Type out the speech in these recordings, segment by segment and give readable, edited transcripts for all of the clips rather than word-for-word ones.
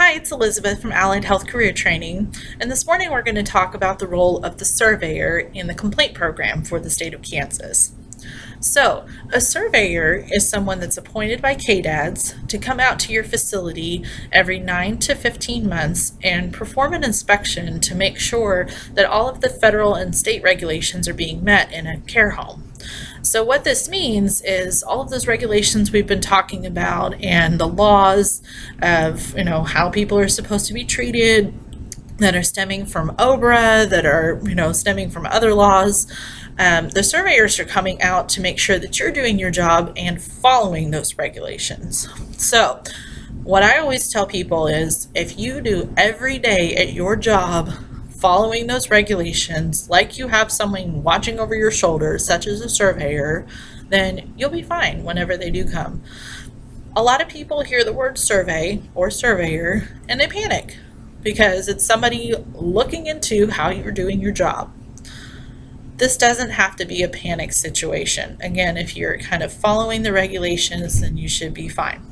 Hi, it's Elizabeth from Allied Health Career Training, and this morning we're going to talk about the role of the surveyor in the complaint program for the state of Kansas. So, a surveyor is someone that's appointed by KDADS to come out to your facility every 9 to 15 months and perform an inspection to make sure that all of the federal and state regulations are being met in a care home. So what this means is all of those regulations we've been talking about and the laws of, how people are supposed to be treated that are stemming from OBRA, that are, stemming from other laws. The surveyors are coming out to make sure that you're doing your job and following those regulations. So what I always tell people is if you do every day at your job following those regulations, like you have someone watching over your shoulder, such as a surveyor, then you'll be fine whenever they do come. A lot of people hear the word survey or surveyor and they panic because it's somebody looking into how you're doing your job. This doesn't have to be a panic situation. Again, if you're kind of following the regulations, then you should be fine.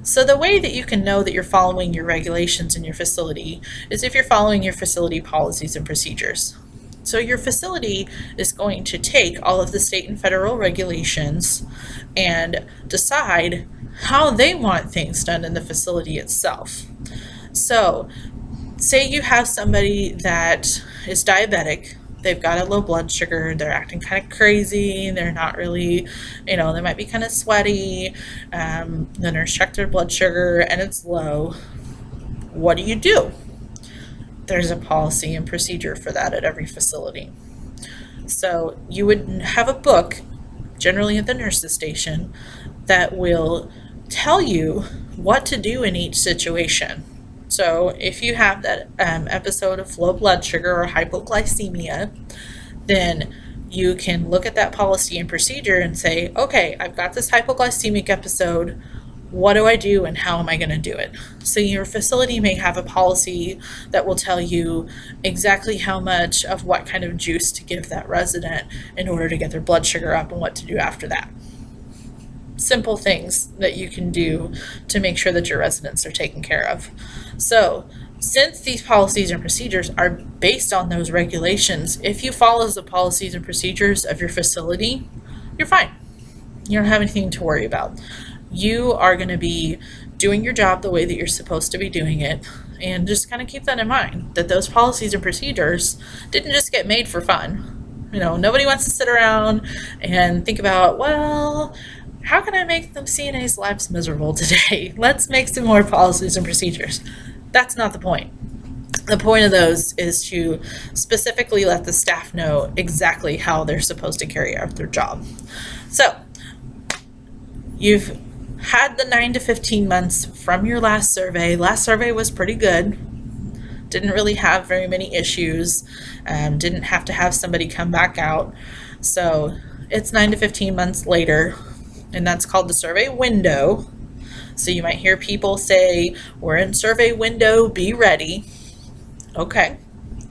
So the way that you can know that you're following your regulations in your facility is if you're following your facility policies and procedures. So your facility is going to take all of the state and federal regulations and decide how they want things done in the facility itself. So say you have somebody that is diabetic. They've got a low blood sugar, they're acting kind of crazy, they're not really, they might be kind of sweaty, the nurse checked their blood sugar and it's low. What do? There's a policy and procedure for that at every facility. So you would have a book, generally at the nurse's station, that will tell you what to do in each situation. So if you have that episode of low blood sugar or hypoglycemia, then you can look at that policy and procedure and say, okay, I've got this hypoglycemic episode. What do I do and how am I going to do it? So your facility may have a policy that will tell you exactly how much of what kind of juice to give that resident in order to get their blood sugar up and what to do after that. Simple things that you can do to make sure that your residents are taken care of. So since these policies and procedures are based on those regulations, if you follow the policies and procedures of your facility, you're fine. You don't have anything to worry about. You are going to be doing your job the way that you're supposed to be doing it, and just kind of keep that in mind, that those policies and procedures didn't just get made for fun. Nobody wants to sit around and think about, well, how can I make the CNA's lives miserable today? Let's make some more policies and procedures. That's not the point. The point of those is to specifically let the staff know exactly how they're supposed to carry out their job. So you've had the 9 to 15 months from your last survey. Last survey was pretty good. Didn't really have very many issues. Didn't have to have somebody come back out. So it's 9 to 15 months later, and that's called the survey window. So you might hear people say, we're in survey window, be ready. Okay,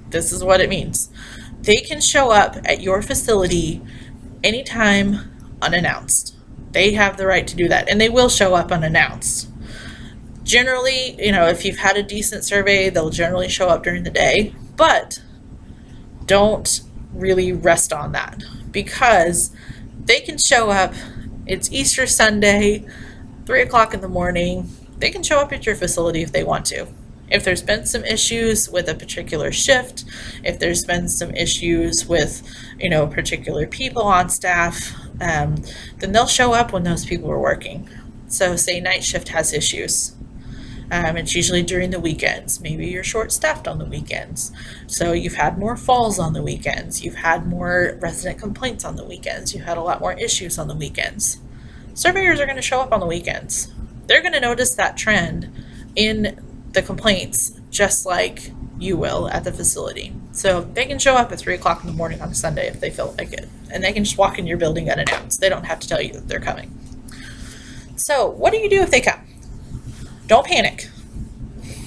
this is what it means. They can show up at your facility anytime unannounced. They have the right to do that, and they will show up unannounced. Generally, if you've had a decent survey, they'll generally show up during the day, but don't really rest on that because they can show up. It's Easter Sunday, 3 o'clock in the morning. They can show up at your facility if they want to. If there's been some issues with a particular shift, if there's been some issues with, particular people on staff, then they'll show up when those people are working. So say night shift has issues. It's usually during the weekends. Maybe you're short-staffed on the weekends. So you've had more falls on the weekends. You've had more resident complaints on the weekends. You've had a lot more issues on the weekends. Surveyors are going to show up on the weekends. They're going to notice that trend in the complaints just like you will at the facility. So they can show up at 3 o'clock in the morning on a Sunday if they feel like it. And they can just walk in your building unannounced. They don't have to tell you that they're coming. So what do you do if they come? Don't panic.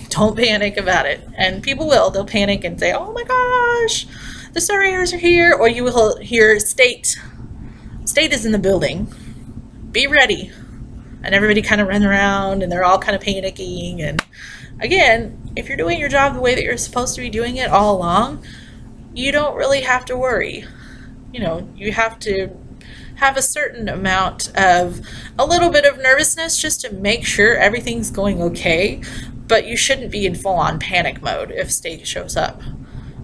Don't panic about it. And people will. They'll panic and say, oh my gosh, the surveyors are here. Or you will hear state is in the building. Be ready. and everybody kind of running around and they're all kind of panicking. And again, if you're doing your job the way that you're supposed to be doing it all along, you don't really have to worry. You have to have a certain amount of a little bit of nervousness just to make sure everything's going okay, but you shouldn't be in full-on panic mode if state shows up,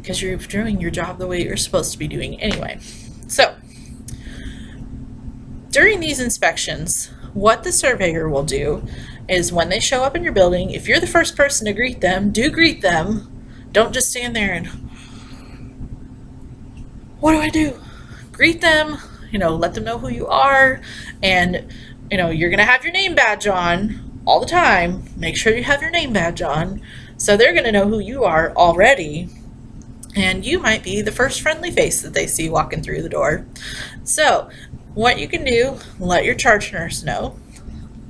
because you're doing your job the way you're supposed to be doing anyway. So during these inspections, what the surveyor will do is when they show up in your building, if you're the first person to greet them, do greet them. Don't just stand there and, what do I do? Greet them, let them know who you are, and you're gonna have your name badge on all the time. Make sure you have your name badge on, so they're gonna know who you are already, and you might be the first friendly face that they see walking through the door. So what you can do, let your charge nurse know.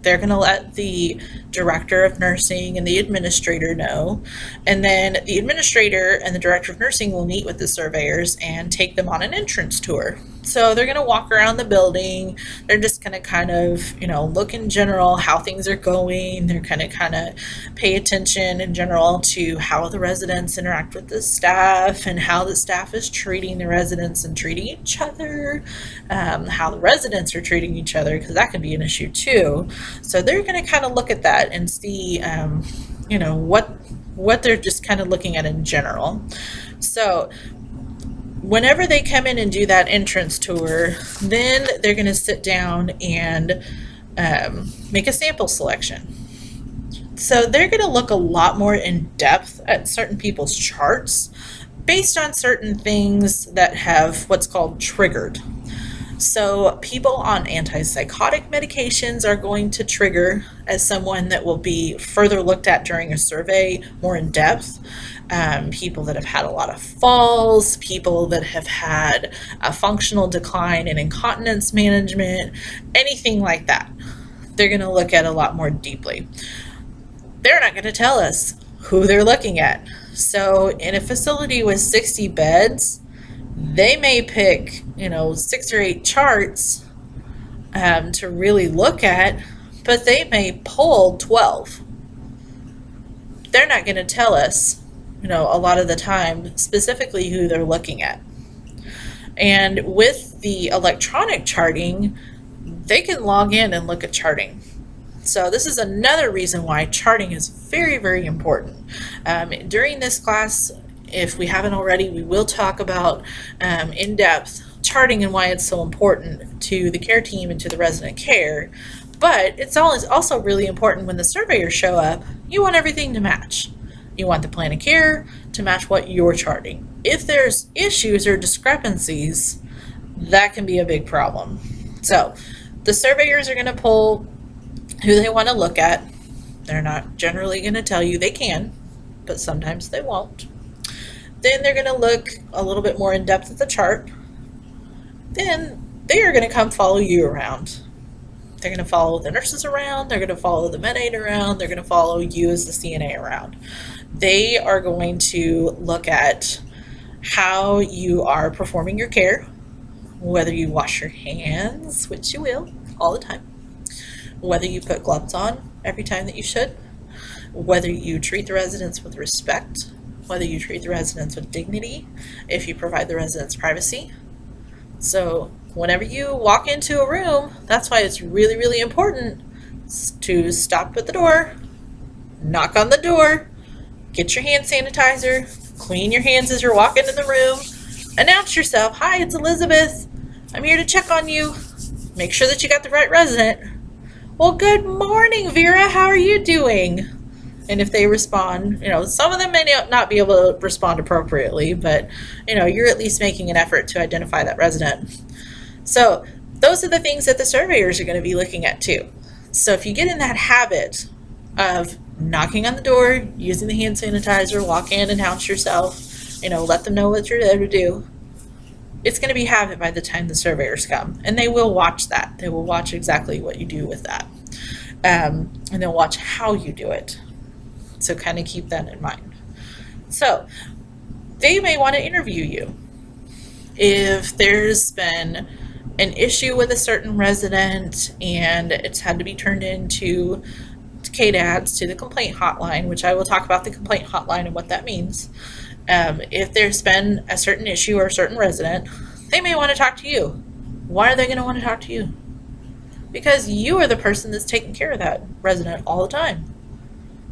They're going to let the director of nursing and the administrator know. And then the administrator and the director of nursing will meet with the surveyors and take them on an entrance tour. So they're going to walk around the building. They're just going to kind of, look in general how things are going. They're going to kind of pay attention in general to how the residents interact with the staff and how the staff is treating the residents and treating each other, how the residents are treating each other, because that can be an issue too. So they're going to kind of look at that and see, what they're just kind of looking at in general. So whenever they come in and do that entrance tour, then they're going to sit down and make a sample selection. So they're going to look a lot more in depth at certain people's charts based on certain things that have what's called triggered. So people on antipsychotic medications are going to trigger as someone that will be further looked at during a survey more in depth. People that have had a lot of falls, people that have had a functional decline in incontinence management, anything like that. They're going to look at a lot more deeply. They're not going to tell us who they're looking at. So in a facility with 60 beds, they may pick, 6 or 8 charts to really look at, but they may pull 12. They're not going to tell us, a lot of the time, specifically who they're looking at. And with the electronic charting, they can log in and look at charting. So this is another reason why charting is very, very important. During this class, if we haven't already, we will talk about in-depth charting and why it's so important to the care team and to the resident care. But it's also really important when the surveyors show up, you want everything to match. You want the plan of care to match what you're charting. If there's issues or discrepancies, that can be a big problem. So the surveyors are going to pull who they want to look at. They're not generally going to tell you. They can, but sometimes they won't. Then they're going to look a little bit more in depth at the chart. Then they are going to come follow you around. They're going to follow the nurses around. They're going to follow the med aide around. They're going to follow you as the CNA around. They are going to look at how you are performing your care, whether you wash your hands, which you will all the time, whether you put gloves on every time that you should, whether you treat the residents with respect, whether you treat the residents with dignity, if you provide the residents privacy. So whenever you walk into a room, that's why it's really, really important to stop at the door, knock on the door, get your hand sanitizer, clean your hands as you're walking in the room, announce yourself, hi, it's Elizabeth, I'm here to check on you, make sure that you got the right resident. Well, good morning, Vera, how are you doing? And if they respond, some of them may not be able to respond appropriately, but, you're at least making an effort to identify that resident. So those are the things that the surveyors are going to be looking at too. So if you get in that habit of knocking on the door, using the hand sanitizer, walk in, announce yourself, let them know what you're there to do, it's going to be habit by the time the surveyors come. And they will watch that. They will watch exactly what you do with that. And they'll watch how you do it. So kind of keep that in mind. So they may want to interview you. If there's been an issue with a certain resident and it's had to be turned into KDADs, to the complaint hotline, which I will talk about the complaint hotline and what that means. If there's been a certain issue or a certain resident, they may want to talk to you. Why are they going to want to talk to you? Because you are the person that's taking care of that resident all the time.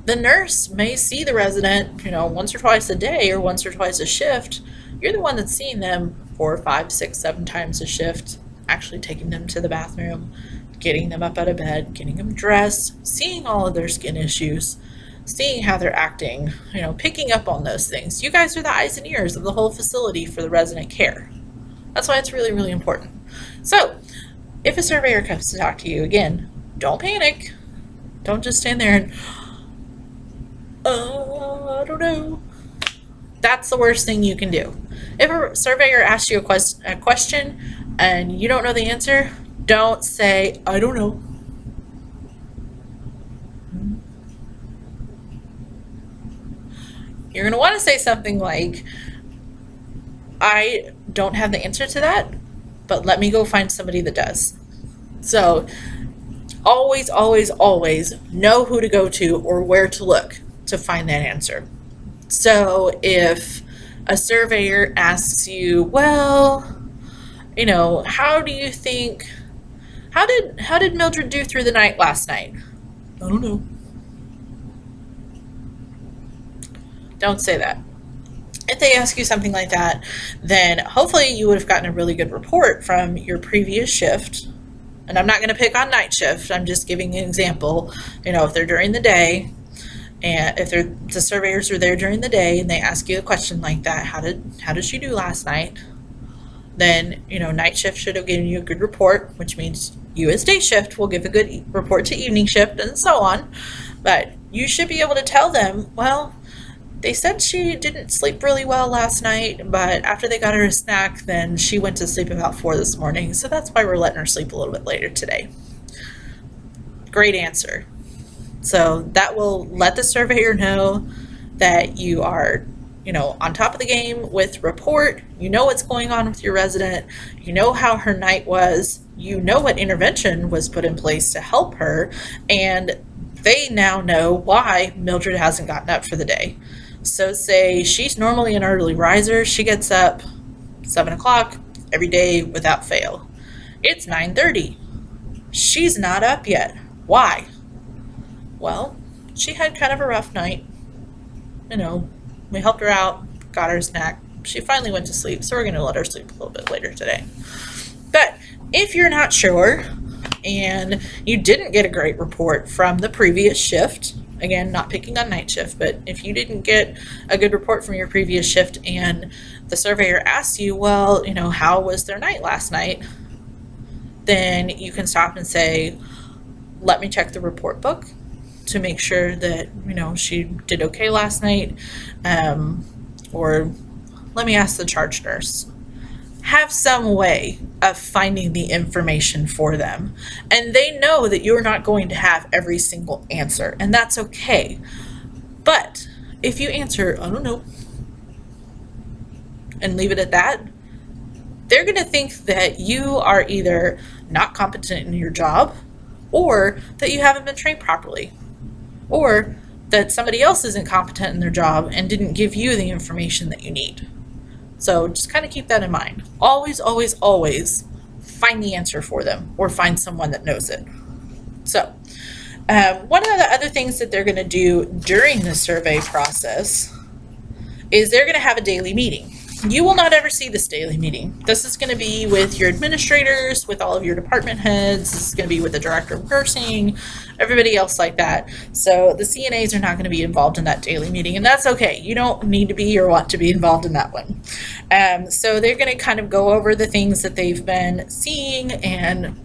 The nurse may see the resident, once or twice a day or once or twice a shift. You're the one that's seeing them 4, 5, 6, 7 times a shift, actually taking them to the bathroom, getting them up out of bed, getting them dressed, seeing all of their skin issues, seeing how they're acting, picking up on those things. You guys are the eyes and ears of the whole facility for the resident care. That's why it's really, really important. So, if a surveyor comes to talk to you, again, don't panic. Don't just stand there and, I don't know. That's the worst thing you can do. If a surveyor asks you a question and you don't know the answer, don't say, I don't know. You're going to want to say something like, I don't have the answer to that, but let me go find somebody that does. So always, always, always know who to go to or where to look to find that answer. So if a surveyor asks you, well, how do you think, how did Mildred do through the night last night? I don't know. Don't say that. If they ask you something like that, then hopefully you would have gotten a really good report from your previous shift. And I'm not going to pick on night shift. I'm just giving an example. If they're during the day, and if the surveyors are there during the day and they ask you a question like that, how did she do last night? Then, night shift should have given you a good report, which means you as day shift will give a good report to evening shift and so on. But you should be able to tell them, well, they said she didn't sleep really well last night, but after they got her a snack, then she went to sleep about 4 this morning. So that's why we're letting her sleep a little bit later today. Great answer. So that will let the surveyor know that you are, on top of the game with report. You know what's going on with your resident. You know how her night was. You know what intervention was put in place to help her. And they now know why Mildred hasn't gotten up for the day. So say she's normally an early riser. She gets up 7 o'clock every day without fail. It's 9:30. She's not up yet. Why? Well, she had kind of a rough night. We helped her out, got her a snack. She finally went to sleep, so we're going to let her sleep a little bit later today. But if you're not sure and you didn't get a great report from the previous shift, again, not picking on night shift, but if you didn't get a good report from your previous shift and the surveyor asks you, well, how was their night last night? Then you can stop and say, let me check the report book to make sure that, she did okay last night. Or let me ask the charge nurse. Have some way of finding the information for them. And they know that you're not going to have every single answer, and that's okay. But if you answer, I don't know, and leave it at that, they're going to think that you are either not competent in your job, or that you haven't been trained properly, or that somebody else isn't competent in their job and didn't give you the information that you need. So just kind of keep that in mind. Always, always, always find the answer for them or find someone that knows it. So one of the other things that they're going to do during the survey process is they're going to have a daily meeting. You will not ever see this daily meeting. This is going to be with your administrators, with all of your department heads. This is going to be with the director of nursing, everybody else like that. So the CNAs are not going to be involved in that daily meeting, and that's okay. You don't need to be or want to be involved in that one. So they're going to kind of go over the things that they've been seeing and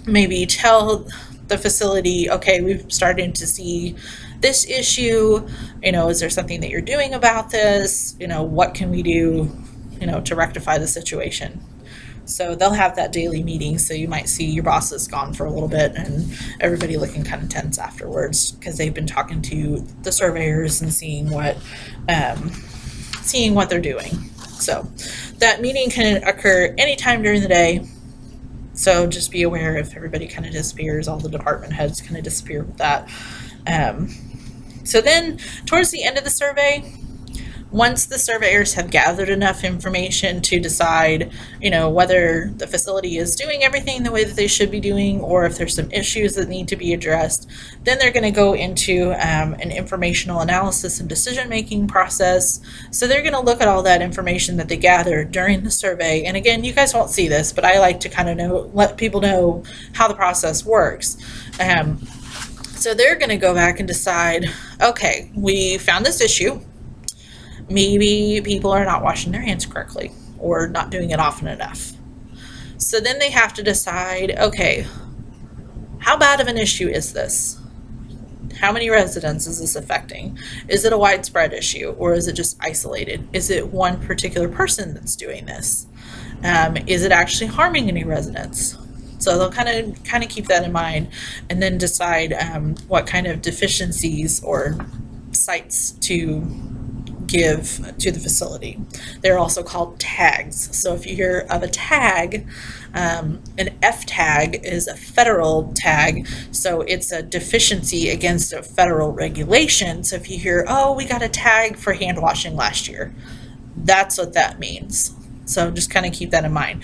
maybe tell the facility, okay, we've started to see this issue, is there something that you're doing about this? What can we do, to rectify the situation? So they'll have that daily meeting. So you might see your boss is gone for a little bit and everybody looking kind of tense afterwards because they've been talking to the surveyors and seeing what they're doing. So that meeting can occur anytime during the day. So just be aware if everybody kind of disappears, all the department heads kind of disappear with that. So then towards the end of the survey, once the surveyors have gathered enough information to decide, whether the facility is doing everything the way that they should be doing, or if there's some issues that need to be addressed, then they're going to go into an informational analysis and decision-making process. So they're going to look at all that information that they gathered during the survey. And again, you guys won't see this, but I like to kind of let people know how the process works. So they're going to go back and decide, okay, we found this issue. Maybe people are not washing their hands correctly or not doing it often enough. So then they have to decide, okay, how bad of an issue is this? How many residents is this affecting? Is it a widespread issue, or is it just isolated? Is it one particular person that's doing this? Is it actually harming any residents? So they'll kind of keep that in mind, and then decide what kind of deficiencies or sites to give to the facility. They're also called tags. So if you hear of a tag, an F tag is a federal tag. So it's a deficiency against a federal regulation. So if you hear, oh, we got a tag for hand washing last year, that's what that means. So just kind of keep that in mind.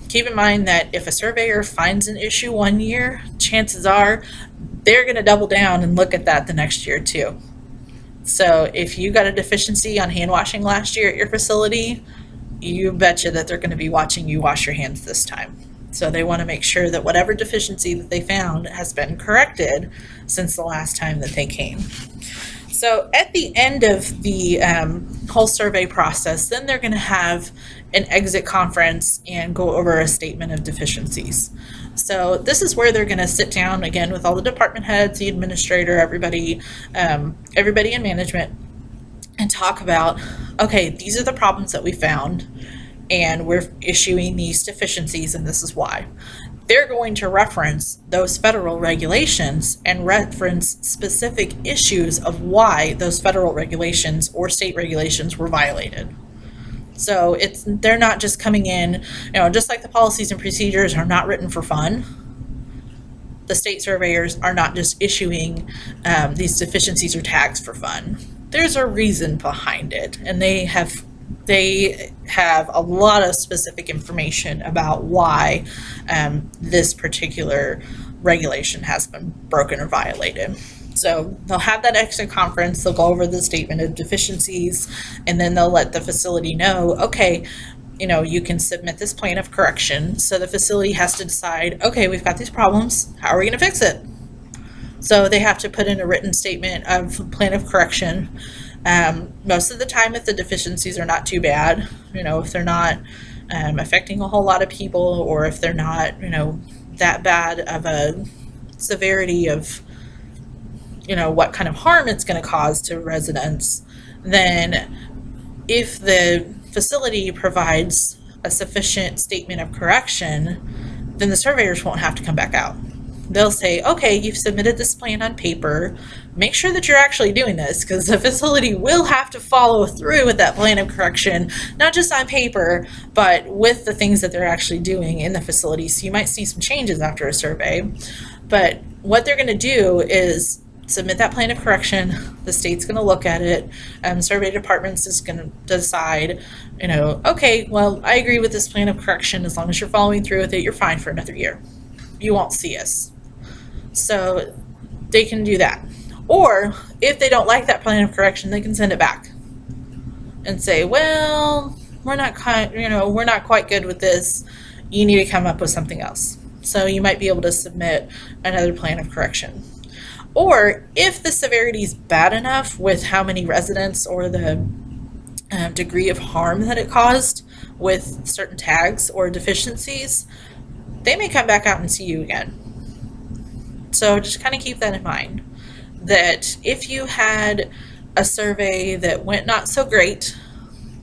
Keep in mind that if a surveyor finds an issue one year, chances are they're going to double down and look at that the next year too. So if you got a deficiency on hand washing last year at your facility, you betcha that they're going to be watching you wash your hands this time. So they want to make sure that whatever deficiency that they found has been corrected since the last time that they came. So at the end of the whole survey process, then they're going to have an exit conference and go over a statement of deficiencies. So this is where they're going to sit down again with all the department heads, the administrator, everybody in management, and talk about, okay, these are the problems that we found, and we're issuing these deficiencies, and this is why. They're going to reference those federal regulations and reference specific issues of why those federal regulations or state regulations were violated. So they're not just coming in, just like the policies and procedures are not written for fun. The state surveyors are not just issuing these deficiencies or tags for fun. There's a reason behind it, and they have a lot of specific information about why this particular regulation has been broken or violated. So they'll have that exit conference, they'll go over the statement of deficiencies, and then they'll let the facility know, okay, you can submit this plan of correction. So the facility has to decide, okay, we've got these problems, how are we going to fix it? So they have to put in a written statement of plan of correction. Most of the time, if the deficiencies are not too bad, if they're not affecting a whole lot of people, or if they're not, that bad of a severity of, what kind of harm it's going to cause to residents, then if the facility provides a sufficient statement of correction, then the surveyors won't have to come back out. They'll say, okay, you've submitted this plan on paper. Make sure that you're actually doing this, because the facility will have to follow through with that plan of correction, not just on paper, but with the things that they're actually doing in the facility. So you might see some changes after a survey. But what they're going to do is submit that plan of correction. The state's going to look at it. Survey departments is going to decide, okay, well, I agree with this plan of correction. As long as you're following through with it, you're fine for another year. You won't see us. So they can do that. Or if they don't like that plan of correction, they can send it back and say, well, we're not quite good with this. You need to come up with something else. So you might be able to submit another plan of correction. Or if the severity is bad enough with how many residents or the degree of harm that it caused with certain tags or deficiencies, they may come back out and see you again. So just kind of keep that in mind, that if you had a survey that went not so great,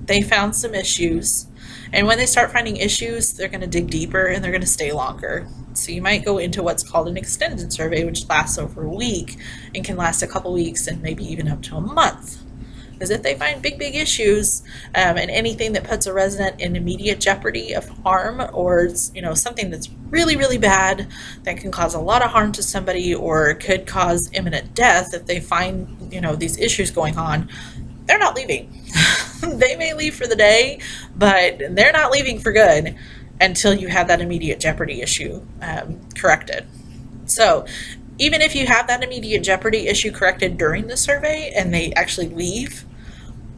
they found some issues, and when they start finding issues, they're going to dig deeper and they're going to stay longer. So you might go into what's called an extended survey, which lasts over a week and can last a couple weeks and maybe even up to a month. is if they find big issues and anything that puts a resident in immediate jeopardy of harm, or something that's really bad that can cause a lot of harm to somebody or could cause imminent death, if they find these issues going on, they're not leaving. They may leave for the day, but they're not leaving for good until you have that immediate jeopardy issue corrected. So even if you have that immediate jeopardy issue corrected during the survey and they actually leave,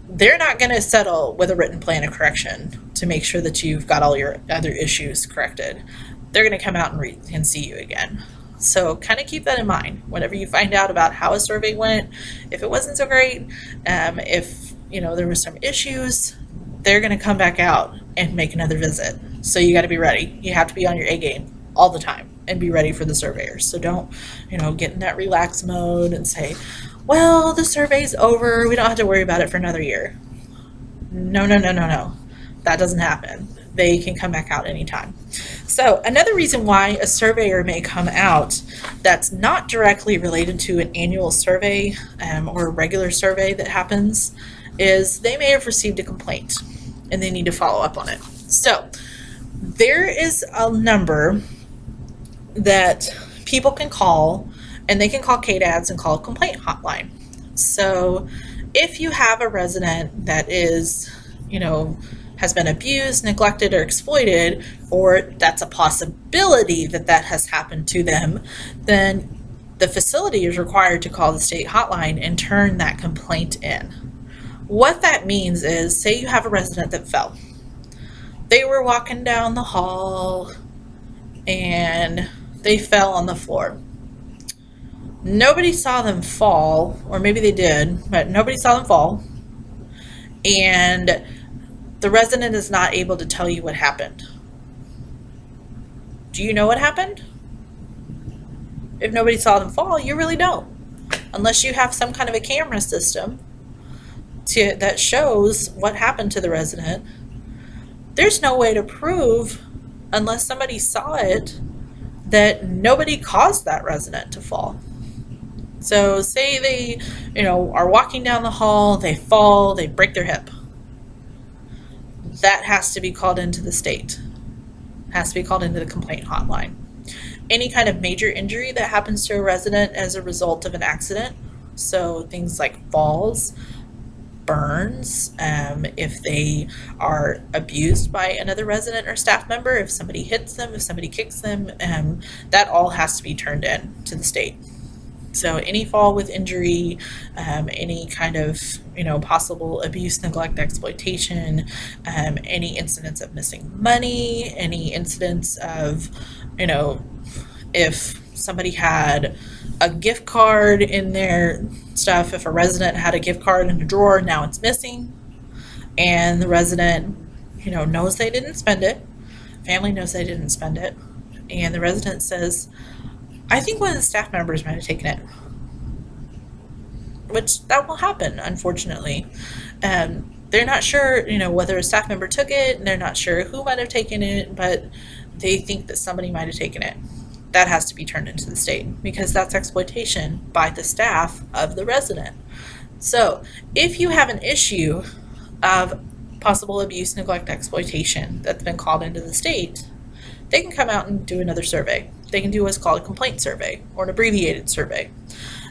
they're not going to settle with a written plan of correction to make sure that you've got all your other issues corrected. They're going to come out and see you again. So kind of keep that in mind whenever you find out about how a survey went. If it wasn't so great, if there were some issues, they're going to come back out and make another visit. So you got to be ready. You have to be on your A game all the time and be ready for the surveyors. So don't, get in that relaxed mode and say, well, the survey's over, we don't have to worry about it for another year. No. That doesn't happen. They can come back out anytime. So another reason why a surveyor may come out that's not directly related to an annual survey or a regular survey that happens is they may have received a complaint and they need to follow up on it. So there is a number that people can call, and they can call KDADS and call a complaint hotline. So if you have a resident that is, has been abused, neglected, or exploited, or that's a possibility that has happened to them, then the facility is required to call the state hotline and turn that complaint in. What that means is, say you have a resident that fell. They were walking down the hall and they fell on the floor. Nobody saw them fall, or maybe they did, but nobody saw them fall. And the resident is not able to tell you what happened. Do you know what happened? If nobody saw them fall, you really don't. Unless you have some kind of a camera system that shows what happened to the resident, there's no way to prove, unless somebody saw it, that nobody caused that resident to fall. So say they, are walking down the hall, they fall, they break their hip. That has to be called into the state. Has to be called into the complaint hotline. Any kind of major injury that happens to a resident as a result of an accident, so things like falls, burns, if they are abused by another resident or staff member, if somebody hits them, if somebody kicks them, that all has to be turned in to the state. So any fall with injury, any kind of possible abuse, neglect, exploitation, any incidents of missing money, any incidents of if somebody had a gift card in their stuff, if a resident had a gift card in a drawer, now it's missing, and the resident knows they didn't spend it, family knows they didn't spend it, and the resident says, I think one of the staff members might have taken it, which that will happen, unfortunately. They're not sure, whether a staff member took it, and they're not sure who might have taken it, but they think that somebody might have taken it. That has to be turned into the state, because that's exploitation by the staff of the resident. So if you have an issue of possible abuse, neglect, exploitation that's been called into the state, they can come out and do another survey. They can do what's called a complaint survey or an abbreviated survey.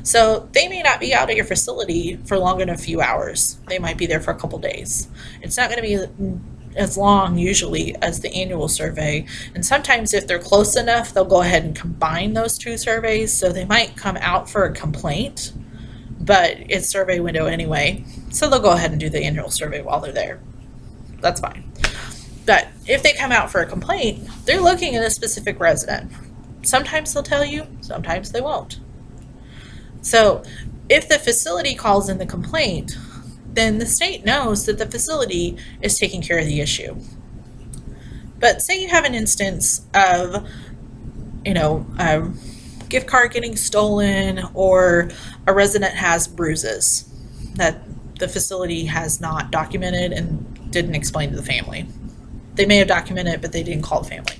So they may not be out at your facility for longer than a few hours. They might be there for a couple days. It's not going to be as long usually as the annual survey, and sometimes if they're close enough, they'll go ahead and combine those two surveys. So they might come out for a complaint, but it's survey window anyway, so they'll go ahead and do the annual survey while they're there. That's fine. But if they come out for a complaint, they're looking at a specific resident. Sometimes they'll tell you, sometimes they won't. So if the facility calls in the complaint, then the state knows that the facility is taking care of the issue. But say you have an instance of, a gift card getting stolen, or a resident has bruises that the facility has not documented and didn't explain to the family. They may have documented it, but they didn't call the family.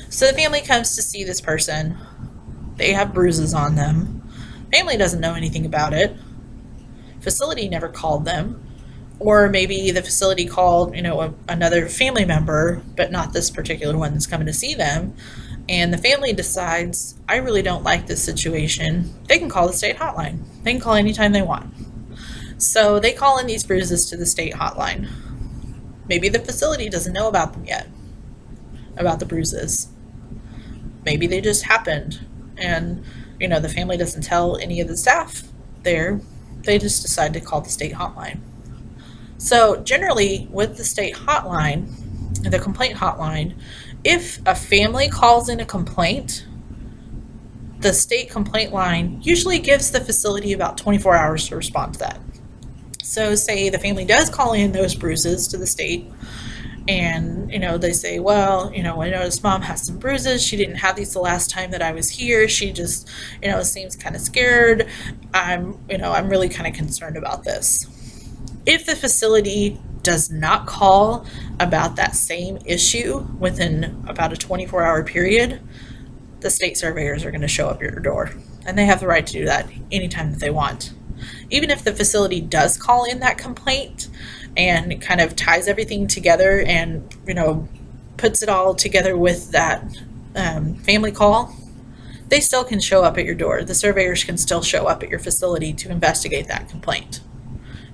So the family comes to see this person. They have bruises on them. Family doesn't know anything about it. Facility never called them. Or maybe the facility called, another family member, but not this particular one that's coming to see them. And the family decides, I really don't like this situation. They can call the state hotline. They can call anytime they want. So they call in these bruises to the state hotline. Maybe the facility doesn't know about them yet, about the bruises. Maybe they just happened, and the family doesn't tell any of the staff there. They just decide to call the state hotline. So generally with the state hotline, the complaint hotline, if a family calls in a complaint, the state complaint line usually gives the facility about 24 hours to respond to that. So say the family does call in those bruises to the state, and they say, well, I noticed mom has some bruises. She didn't have these the last time that I was here. She just, seems kind of scared. I'm really kind of concerned about this. If the facility does not call about that same issue within about a 24-hour period, the state surveyors are going to show up at your door, and they have the right to do that anytime that they want. Even if the facility does call in that complaint and kind of ties everything together and puts it all together with that family call, they still can show up at your door. The surveyors can still show up at your facility to investigate that complaint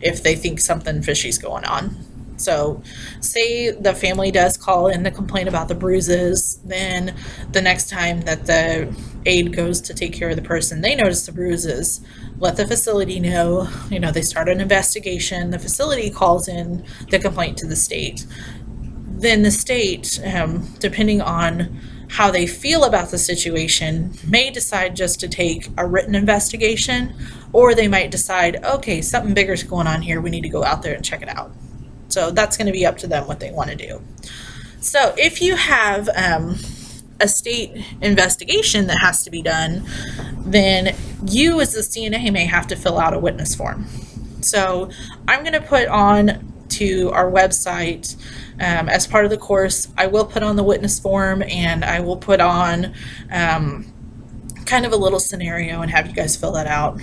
if they think something fishy's going on. So say the family does call in the complaint about the bruises, then the next time that the aide goes to take care of the person, they notice the bruises, let the facility know, they start an investigation, the facility calls in the complaint to the state. Then the state, depending on how they feel about the situation, may decide just to take a written investigation, or they might decide, okay, something bigger is going on here, we need to go out there and check it out. So that's going to be up to them what they want to do. So if you have a state investigation that has to be done, then you as the CNA may have to fill out a witness form. So I'm going to put on to our website as part of the course, I will put on the witness form, and I will put on kind of a little scenario and have you guys fill that out.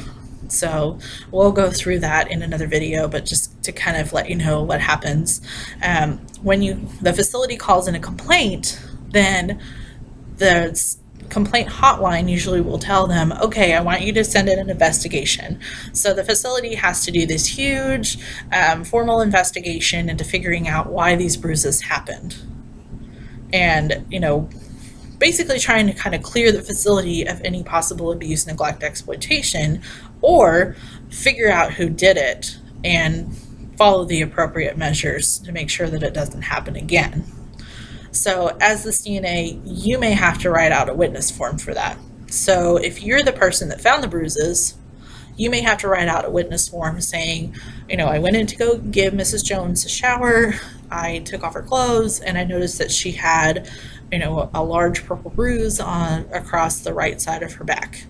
So we'll go through that in another video, but just to kind of let you know what happens. When the facility calls in a complaint, then the complaint hotline usually will tell them, okay, I want you to send in an investigation. So the facility has to do this huge formal investigation into figuring out why these bruises happened. And, basically trying to kind of clear the facility of any possible abuse, neglect, exploitation, or figure out who did it and follow the appropriate measures to make sure that it doesn't happen again. So as the CNA, you may have to write out a witness form for that. So if you're the person that found the bruises, you may have to write out a witness form saying, I went in to go give Mrs. Jones a shower, I took off her clothes, and I noticed that she had a large purple bruise across the right side of her back.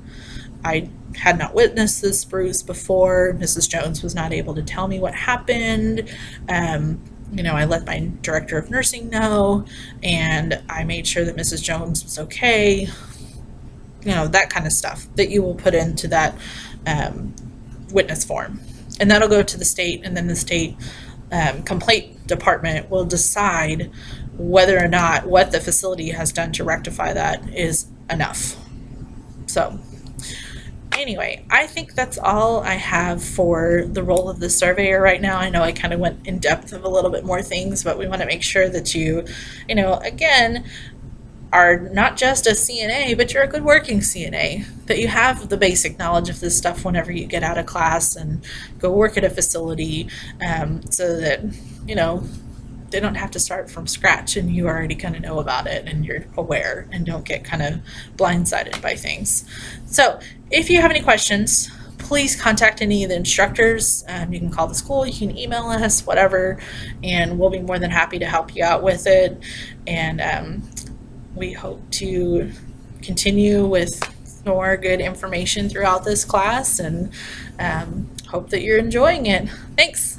I had not witnessed this bruise before. Mrs. Jones was not able to tell me what happened. I let my director of nursing know, and I made sure that Mrs. Jones was okay. That kind of stuff that you will put into that witness form. And that'll go to the state, and then the state complaint department will decide whether or not what the facility has done to rectify that is enough. So anyway, I think that's all I have for the role of the surveyor right now. I know I kind of went in depth of a little bit more things, but we want to make sure that you again, are not just a CNA, but you're a good working CNA, that you have the basic knowledge of this stuff whenever you get out of class and go work at a facility, so that, they don't have to start from scratch and you already kind of know about it and you're aware and don't get kind of blindsided by things. So if you have any questions, please contact any of the instructors. You can call the school, you can email us, whatever, and we'll be more than happy to help you out with it. And we hope to continue with more good information throughout this class, and hope that you're enjoying it. Thanks.